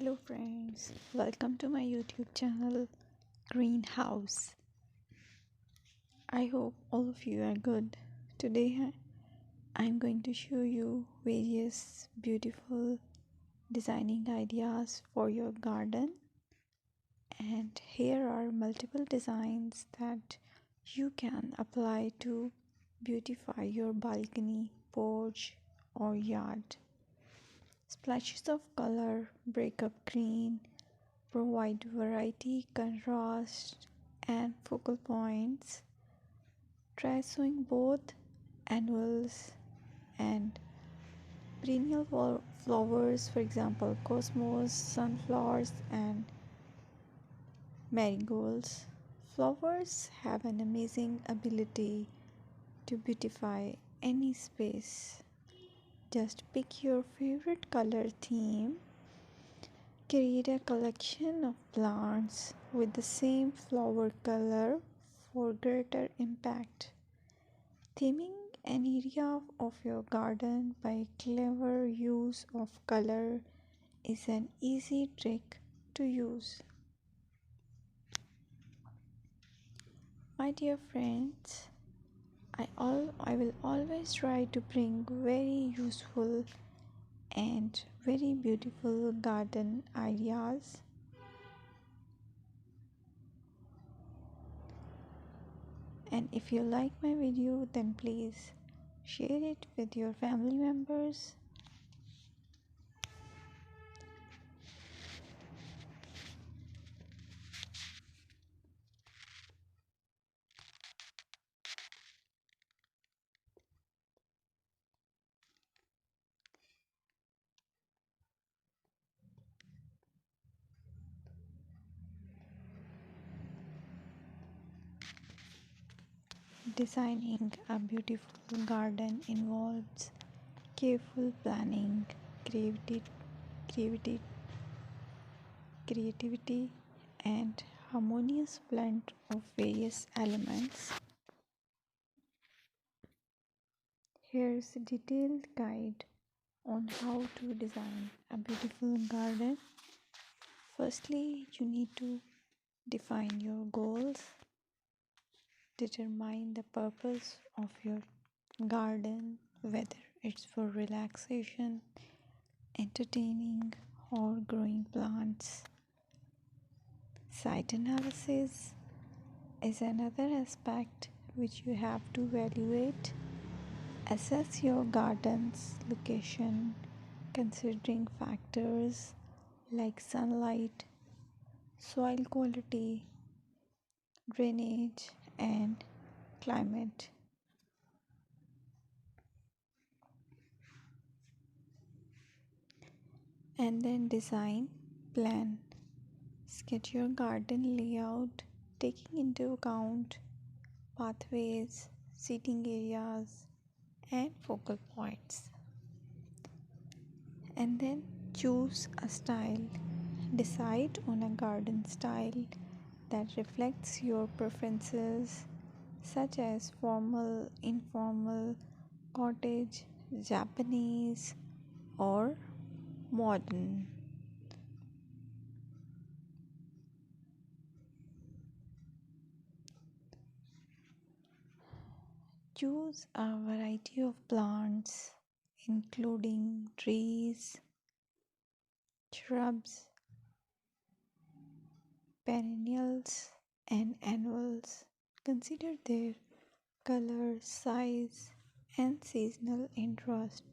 Hello friends, welcome to my YouTube channel Greenhouse. I hope all of you are good. Today I'm going to show you various beautiful designing ideas for your garden, and here are multiple designs that you can apply to beautify your balcony, porch or yard. Splashes of color break up green, provide variety, contrast, and focal points. Try sowing both annuals and perennial flowers, for example, cosmos, sunflowers, and marigolds. Flowers have an amazing ability to beautify any space. Just pick your favorite color theme. Create a collection of plants with the same flower color for greater impact. Theming an area of your garden by clever use of color is an easy trick to use. My dear friends, I will always try to bring very useful and very beautiful garden ideas. And if you like my video, then please share it with your family members. Designing a beautiful garden involves careful planning, creativity, creativity, and harmonious blend of various elements. Here's a detailed guide on how to design a beautiful garden. Firstly, you need to define your goals. Determine the purpose of your garden, whether it's for relaxation, entertaining, or growing plants. Site analysis is another aspect which you have to evaluate. Assess your garden's location, considering factors like sunlight, soil quality, drainage, and climate. And then design, plan. Sketch your garden layout, taking into account pathways, seating areas, and focal points. And then choose a style. Decide on a garden style that reflects your preferences, such as formal, informal, cottage, Japanese, or modern. Choose a variety of plants, including trees, shrubs, perennials, and annuals. Consider their color, size, and seasonal interest.